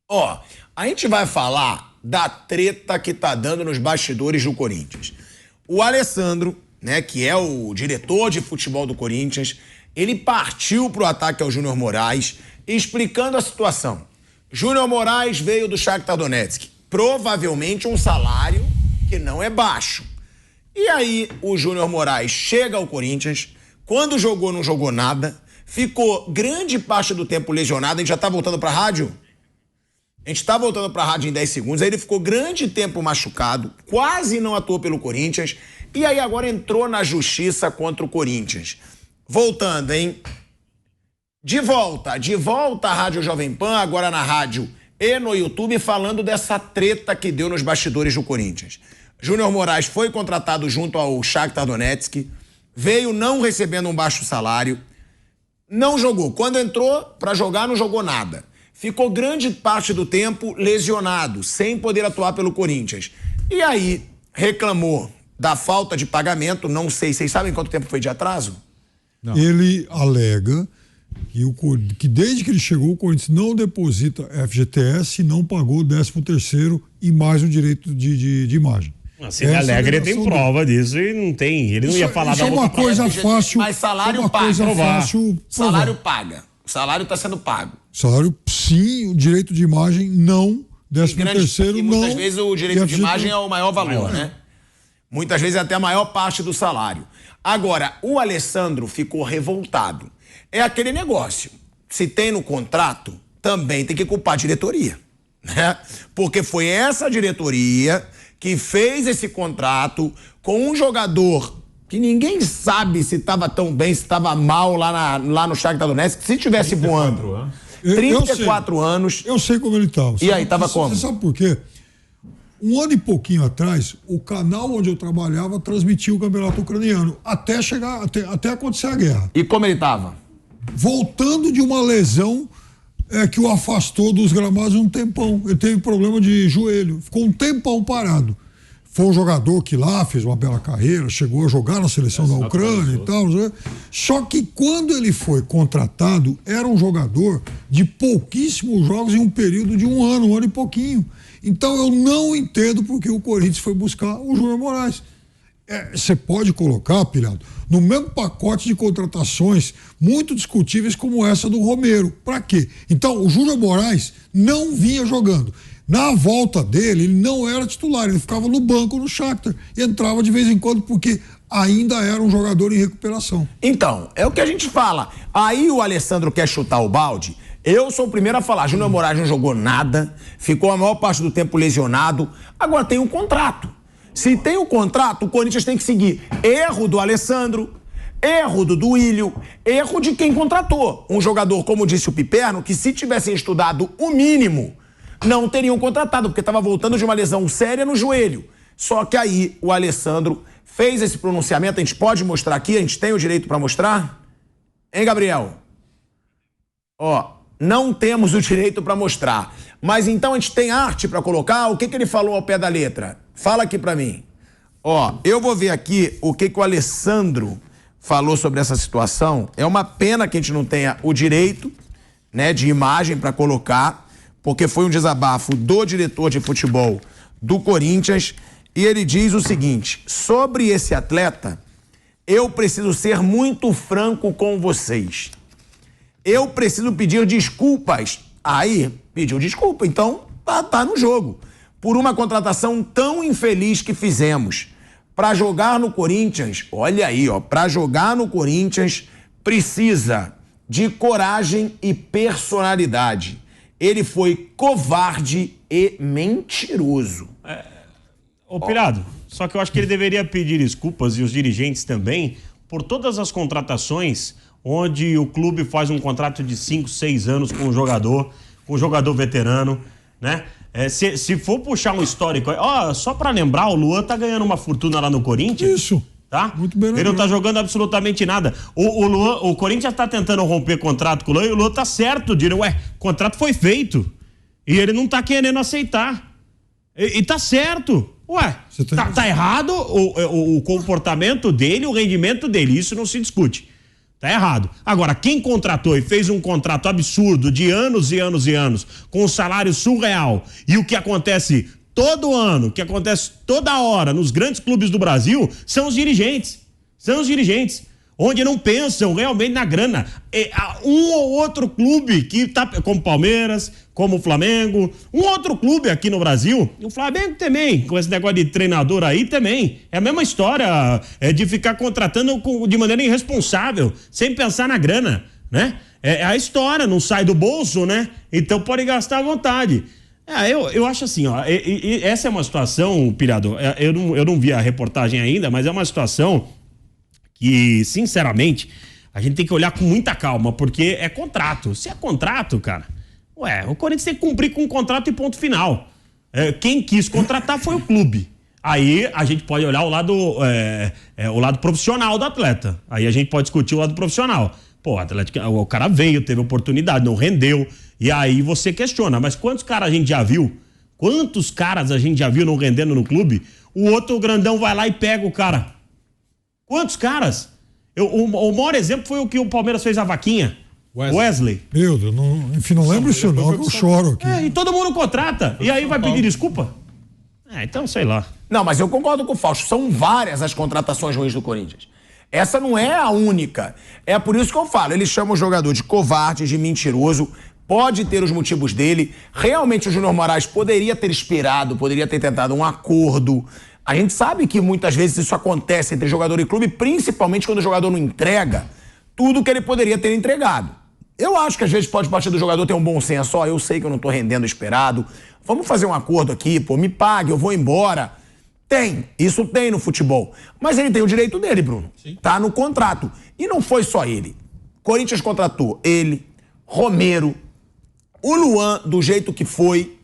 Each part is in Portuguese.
Ó, a gente vai falar da treta que tá dando nos bastidores do Corinthians. O Alessandro, né, que é o diretor de futebol do Corinthians, ele partiu pro ataque ao Júnior Moraes, explicando a situação. Júnior Moraes veio do Shakhtar Donetsk, provavelmente um salário que não é baixo. E aí o Júnior Moraes chega ao Corinthians, quando jogou não jogou nada, ficou grande parte do tempo lesionado. A gente já tá voltando pra rádio? A gente tá voltando pra rádio em 10 segundos, aí ele ficou grande tempo machucado, quase não atuou pelo Corinthians, e aí agora entrou na justiça contra o Corinthians. Voltando, hein? De volta à Rádio Jovem Pan, agora na rádio e no YouTube, falando dessa treta que deu nos bastidores do Corinthians. Júnior Moraes foi contratado junto ao Shakhtar Donetsk, veio não recebendo um baixo salário, não jogou. Quando entrou pra jogar, não jogou nada. Ficou grande parte do tempo lesionado, sem poder atuar pelo Corinthians. E aí, reclamou da falta de pagamento, não sei, vocês sabem quanto tempo foi de atraso? Não. Ele alega que desde que ele chegou, o Corinthians não deposita FGTS e não pagou o 13º e mais o direito de imagem. Se ele alega, ele tem prova disso e não tem. Ele não ia falar da boca. Isso é uma coisa fácil. Mas salário paga. Salário paga. O salário está sendo pago. Salário, sim, o direito de imagem, não. 13º, não. Muitas vezes o direito de imagem é o maior valor, né? Muitas vezes é até a maior parte do salário. Agora, o Alessandro ficou revoltado. É aquele negócio. Se tem no contrato, também tem que culpar a diretoria, né? Porque foi essa diretoria que fez esse contrato com um jogador que ninguém sabe se estava tão bem, se estava mal lá no Shakhtar Donetsk, se tivesse voando. 34 anos. Eu sei como ele estava. E aí, estava como? Você sabe por quê? Um ano e pouquinho atrás, o canal onde eu trabalhava transmitia o campeonato ucraniano, até acontecer a guerra. E como ele estava? Voltando de uma lesão que o afastou dos gramados um tempão. Ele teve problema de joelho, ficou um tempão parado. Foi um jogador que lá fez uma bela carreira, chegou a jogar na seleção da Ucrânia e tal. Né? Só que quando ele foi contratado, era um jogador de pouquíssimos jogos em um período de um ano e pouquinho. Então eu não entendo porque o Corinthians foi buscar o Júnior Moraes. Você pode colocar, Pilhado, no mesmo pacote de contratações muito discutíveis como essa do Romero. Pra quê? Então, o Júnior Moraes não vinha jogando. Na volta dele, ele não era titular, ele ficava no banco no Shakhtar e entrava de vez em quando porque ainda era um jogador em recuperação. Então, é o que a gente fala. Aí o Alessandro quer chutar o balde. Eu sou o primeiro a falar. Júnior Moraes não jogou nada, ficou a maior parte do tempo lesionado. Agora tem um contrato. Se tem o contrato, o Corinthians tem que seguir. Erro do Alessandro, erro do Duílio, erro de quem contratou. Um jogador, como disse o Piperno, que se tivessem estudado o mínimo, não teriam contratado, porque estava voltando de uma lesão séria no joelho. Só que aí o Alessandro fez esse pronunciamento. A gente pode mostrar aqui? A gente tem o direito para mostrar? Hein, Gabriel? Ó, não temos o direito para mostrar. Mas então a gente tem arte para colocar? O que ele falou ao pé da letra? Fala aqui para mim. Ó, eu vou ver aqui o que o Alessandro falou sobre essa situação. É uma pena que a gente não tenha o direito, né, de imagem para colocar, porque foi um desabafo do diretor de futebol do Corinthians, e ele diz o seguinte: sobre esse atleta, eu preciso ser muito franco com vocês. Eu preciso pedir desculpas. Aí, pediu desculpa, então tá no jogo. Por uma contratação tão infeliz que fizemos. Para jogar no Corinthians, olha aí, ó, para jogar no Corinthians precisa de coragem e personalidade. Ele foi covarde e mentiroso. Ô, Pirado, só que eu acho que ele deveria pedir desculpas, e os dirigentes também, por todas as contratações onde o clube faz um contrato de 5, 6 anos com um jogador veterano, né? Se for puxar um histórico, só pra lembrar, o Luan tá ganhando uma fortuna lá no Corinthians. Isso. Tá? Muito bem. Ele não tá jogando absolutamente nada. O Corinthians tá tentando romper contrato com o Luan e o Luan tá certo, o contrato foi feito. E ele não tá querendo aceitar. E tá certo. Tá errado o comportamento dele, o rendimento dele, isso não se discute. Tá errado. Agora, quem contratou e fez um contrato absurdo de anos e anos e anos, com um salário surreal, e o que acontece todo ano, o que acontece toda hora nos grandes clubes do Brasil, são os dirigentes. São os dirigentes. Onde não pensam realmente na grana. Um ou outro clube que tá, como Palmeiras, como o Flamengo, um outro clube aqui no Brasil, o Flamengo também, com esse negócio de treinador aí também, é a mesma história, de ficar contratando de maneira irresponsável, sem pensar na grana, né? É a história, não sai do bolso, né? Então pode gastar à vontade. Eu acho assim, ó, essa é uma situação, Pirado, eu não vi a reportagem ainda, mas é uma situação que, sinceramente, a gente tem que olhar com muita calma, porque é contrato. Se é contrato, cara, o Corinthians tem que cumprir com o contrato e ponto final. Quem quis contratar foi o clube. Aí a gente pode olhar o lado profissional do atleta. Aí a gente pode discutir o lado profissional. Pô, o cara veio, teve oportunidade, não rendeu. E aí você questiona, mas quantos caras a gente já viu? Quantos caras a gente já viu não rendendo no clube? O outro grandão vai lá e pega o cara. Quantos caras? O maior exemplo foi o que o Palmeiras fez a vaquinha. Wesley. Meu Deus, não lembro isso não, eu choro aqui. E todo mundo contrata. E aí vai pedir desculpa? Então sei lá. Não, mas eu concordo com o Fausto. São várias as contratações ruins do Corinthians. Essa não é a única. É por isso que eu falo. Ele chama o jogador de covarde, de mentiroso. Pode ter os motivos dele. Realmente o Júnior Moraes poderia ter esperado, poderia ter tentado um acordo. A gente sabe que muitas vezes isso acontece entre jogador e clube, principalmente quando o jogador não entrega tudo que ele poderia ter entregado. Eu acho que às vezes pode partir do jogador ter um bom senso. Eu sei que eu não tô rendendo o esperado. Vamos fazer um acordo aqui, me pague, eu vou embora. Isso tem no futebol. Mas ele tem o direito dele, Bruno. Sim. Tá no contrato. E não foi só ele. Corinthians contratou ele, Romero, o Luan, do jeito que foi,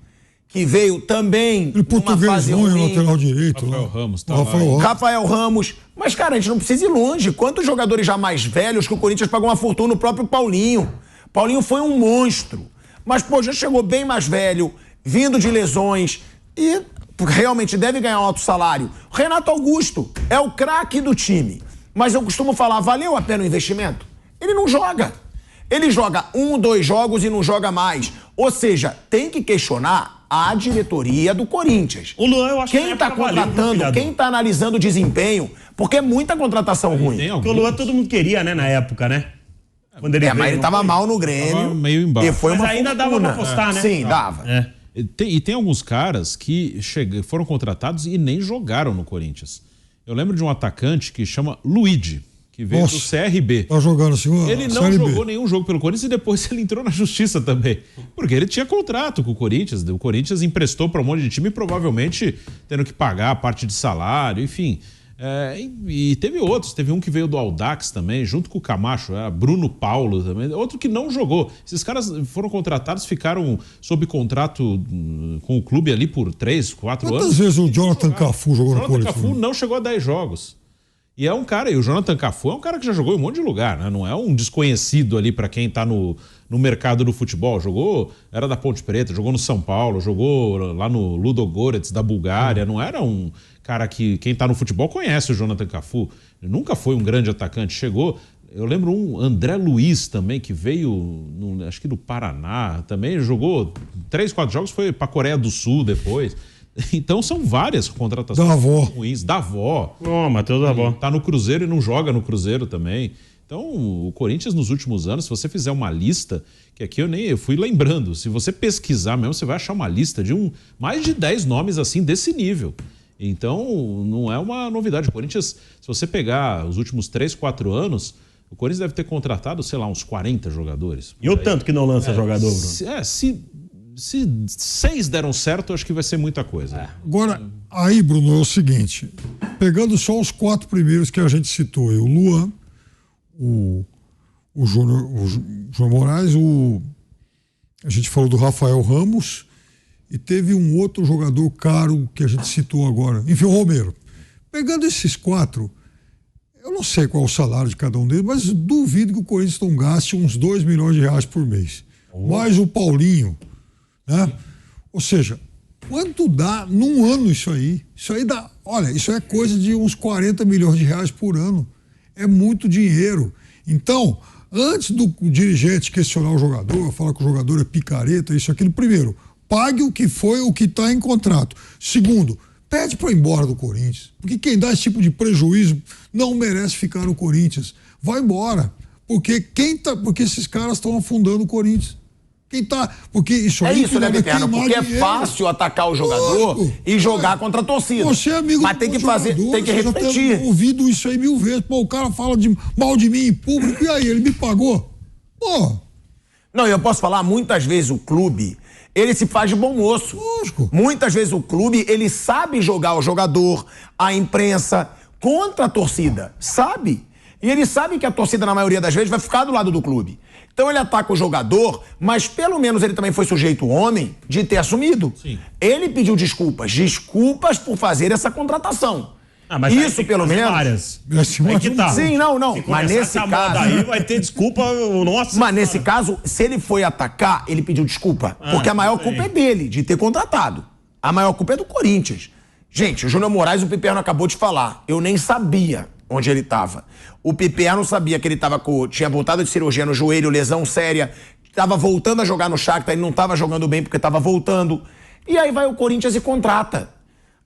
que veio também numa fase ruim, lateral direito. Rafael Ramos. Rafael Ramos. Mas, cara, a gente não precisa ir longe. Quantos jogadores já mais velhos que o Corinthians pagou uma fortuna? O próprio Paulinho. Paulinho foi um monstro. Mas, já chegou bem mais velho, vindo de lesões e realmente deve ganhar um alto salário. Renato Augusto é o craque do time. Mas eu costumo falar, valeu a pena o investimento? Ele não joga. Ele joga 1, 2 jogos e não joga mais. Ou seja, tem que questionar a diretoria do Corinthians. O Luan, eu acho quem está contratando, quem está analisando o desempenho, porque é muita contratação ruim. Porque o Luan todo mundo queria, né, na época, né? Quando ele veio, mas ele estava mal no Grêmio. Tava meio embaixo. E foi mas ainda dava pra apostar, né? Sim, dava. E tem alguns caras que foram contratados e nem jogaram no Corinthians. Eu lembro de um atacante que chama Luigi, que veio do CRB. Tá jogando assim, ele não jogou nenhum jogo pelo Corinthians e depois ele entrou na justiça também. Porque ele tinha contrato com o Corinthians. O Corinthians emprestou para um monte de time, provavelmente tendo que pagar a parte de salário, enfim. E teve outros. Teve um que veio do Audax também, junto com o Camacho, Bruno Paulo também. Outro que não jogou. Esses caras foram contratados, ficaram sob contrato com o clube ali por 3, 4 anos. Quantas vezes o Jonathan Cafu jogou no Corinthians? O Jonathan Cafu não chegou a 10 jogos. E é um cara, e o Jonathan Cafu é um cara que já jogou em um monte de lugar, né? Não é um desconhecido ali para quem tá no mercado do futebol. Era da Ponte Preta, jogou no São Paulo, jogou lá no Ludogorets da Bulgária. Não era um cara que quem tá no futebol conhece o Jonathan Cafu. Ele nunca foi um grande atacante. Chegou, eu lembro um André Luiz também, que veio, acho que do Paraná, também jogou 3, 4 jogos, foi pra Coreia do Sul depois. Então são várias contratações ruins. Da avó. Matheus da avó. Tá no Cruzeiro e não joga no Cruzeiro também. Então, o Corinthians nos últimos anos, se você fizer uma lista, que aqui eu fui lembrando, se você pesquisar mesmo, você vai achar uma lista de mais de 10 nomes assim desse nível. Então, não é uma novidade. O Corinthians, se você pegar os últimos 3, 4 anos, o Corinthians deve ter contratado, sei lá, uns 40 jogadores. E o tanto que não lança jogador, Bruno? Se 6 deram certo, acho que vai ser muita coisa. Agora, aí, Bruno, é o seguinte, pegando só os 4 primeiros que a gente citou, o Luan, o Júnior Moraes, a gente falou do Rafael Ramos e teve um outro jogador caro que a gente citou agora, enfim, o Romero. Pegando esses 4, eu não sei qual é o salário de cada um deles, mas duvido que o Corinthians não gaste uns 2 milhões de reais por mês. Mais o Paulinho, né? Ou seja, quanto dá num ano isso aí? Isso aí dá, olha, isso é coisa de uns 40 milhões de reais por ano. É muito dinheiro. Então, antes do dirigente questionar o jogador, falar que o jogador é picareta, isso, aquilo, primeiro, pague o que foi, o que está em contrato. Segundo, pede para ir embora do Corinthians, porque quem dá esse tipo de prejuízo não merece ficar no Corinthians. Vai embora, porque esses caras estão afundando o Corinthians. Porque isso aí isso, né, Vitorino? Porque é fácil atacar o jogador e jogar contra a torcida. Você é amigo mas tem que fazer, tem que refletir. Já tem ouvido isso aí 1000 vezes. Pô, o cara fala mal de mim em público, e aí, ele me pagou? Pô. Não, eu posso falar, muitas vezes o clube, ele se faz de bom moço. Lógico. Muitas vezes o clube, ele sabe jogar o jogador, a imprensa, contra a torcida. Sabe? E ele sabe que a torcida, na maioria das vezes, vai ficar do lado do clube. Então ele ataca o jogador, mas pelo menos ele também foi sujeito homem de ter assumido. Sim. Ele pediu desculpas por fazer essa contratação. Mas isso pelo menos. Várias. Aí que tá. Sim, não. Mas nesse caso. Aí vai ter desculpa, nossa. Mas nesse caso, se ele foi atacar, ele pediu desculpa. Porque a maior culpa é dele, de ter contratado. A maior culpa é do Corinthians. Gente, o Júnior Moraes, o Piperno acabou de falar. Eu nem sabia onde ele estava. O Piperno sabia que ele tinha voltado de cirurgia no joelho, lesão séria, estava voltando a jogar no Shakhtar, ele não estava jogando bem porque estava voltando. E aí vai o Corinthians e contrata.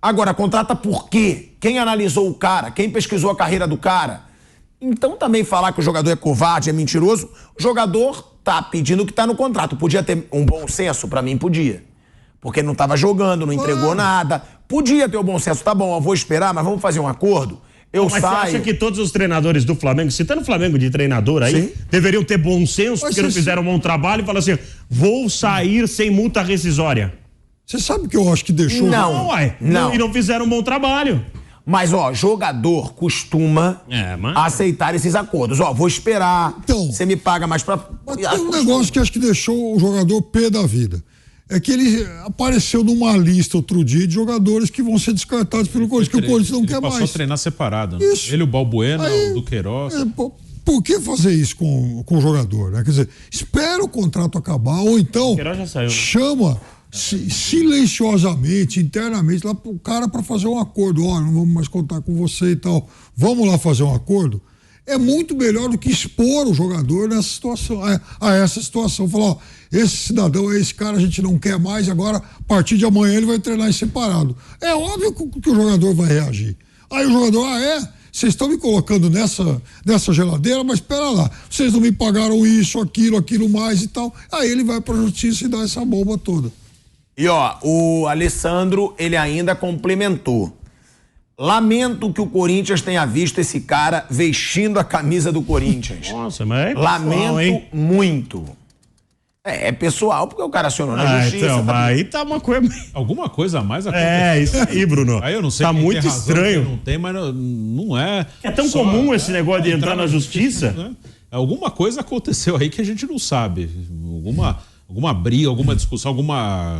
Agora, contrata por quê? Quem analisou o cara? Quem pesquisou a carreira do cara? Então também falar que o jogador é covarde, é mentiroso, o jogador tá pedindo o que tá no contrato. Podia ter um bom senso? Pra mim, podia. Porque não estava jogando, não entregou nada. Podia ter o bom senso. Tá bom, eu vou esperar, mas vamos fazer um acordo? Mas você acha que todos os treinadores do Flamengo, citando o Flamengo de treinador aí, deveriam ter bom senso, porque não fizeram um bom trabalho e falar assim, vou sair sem multa rescisória? Você sabe que eu acho que deixou... Não. E não fizeram um bom trabalho. Mas, jogador costuma aceitar esses acordos. Vou esperar, então, você me paga mais pra... Mas tem um negócio que acho que deixou o jogador pé da vida. É que ele apareceu numa lista outro dia de jogadores que vão ser descartados pelo Corinthians, que o Corinthians não quer mais. Passou a treinar separado, né? Isso. Ele, o Balbuena, o Duqueiroz. Por que fazer isso com o jogador, né? Quer dizer, espera o contrato acabar, ou então chama silenciosamente, internamente, lá pro cara para fazer um acordo. Não vamos mais contar com você e tal. Vamos lá fazer um acordo? É muito melhor do que expor o jogador nessa situação, a essa situação. Falar, esse cidadão, esse cara a gente não quer mais, agora, a partir de amanhã ele vai treinar em separado. É óbvio que o jogador vai reagir. Aí o jogador, vocês estão me colocando nessa geladeira, mas espera lá, vocês não me pagaram isso, aquilo mais e tal. Aí ele vai pra justiça e dá essa bomba toda. E o Alessandro, ele ainda complementou. Lamento que o Corinthians tenha visto esse cara vestindo a camisa do Corinthians. Nossa, mas é pessoal, lamento muito. É pessoal, porque o cara acionou na justiça. Então, mas aí tá uma coisa... Alguma coisa a mais aconteceu. Isso aí, Bruno. Aí eu não sei tá muito tem razão, estranho. não tem, mas não é... É tão comum esse negócio de entrar na justiça. Né? Alguma coisa aconteceu aí que a gente não sabe. Alguma briga, alguma discussão,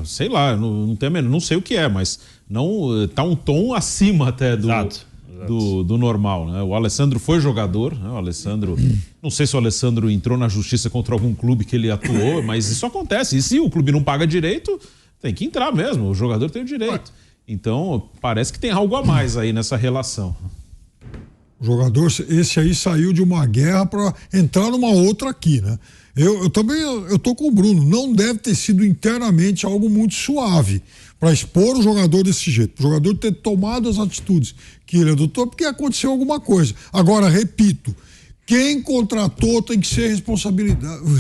sei lá, não sei o que é, mas não tá um tom acima até do normal, né? O Alessandro foi jogador, né? O Alessandro, não sei se o Alessandro entrou na justiça contra algum clube que ele atuou, mas isso acontece. E se o clube não paga direito, tem que entrar mesmo, o jogador tem o direito. Então, parece que tem algo a mais aí nessa relação. O jogador, esse aí saiu de uma guerra para entrar numa outra aqui, né? Eu também tô com o Bruno, não deve ter sido internamente algo muito suave para expor o jogador desse jeito, o jogador ter tomado as atitudes que ele adotou porque aconteceu alguma coisa. Agora, repito, quem contratou tem que ser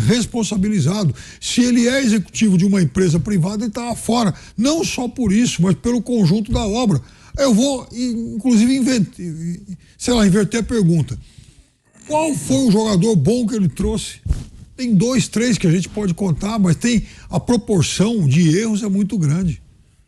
responsabilizado. Se ele é executivo de uma empresa privada, ele está fora, não só por isso, mas pelo conjunto da obra. Eu vou, inclusive, inverter a pergunta. Qual foi o jogador bom que ele trouxe? Tem 2, 3 que a gente pode contar, mas a proporção de erros é muito grande.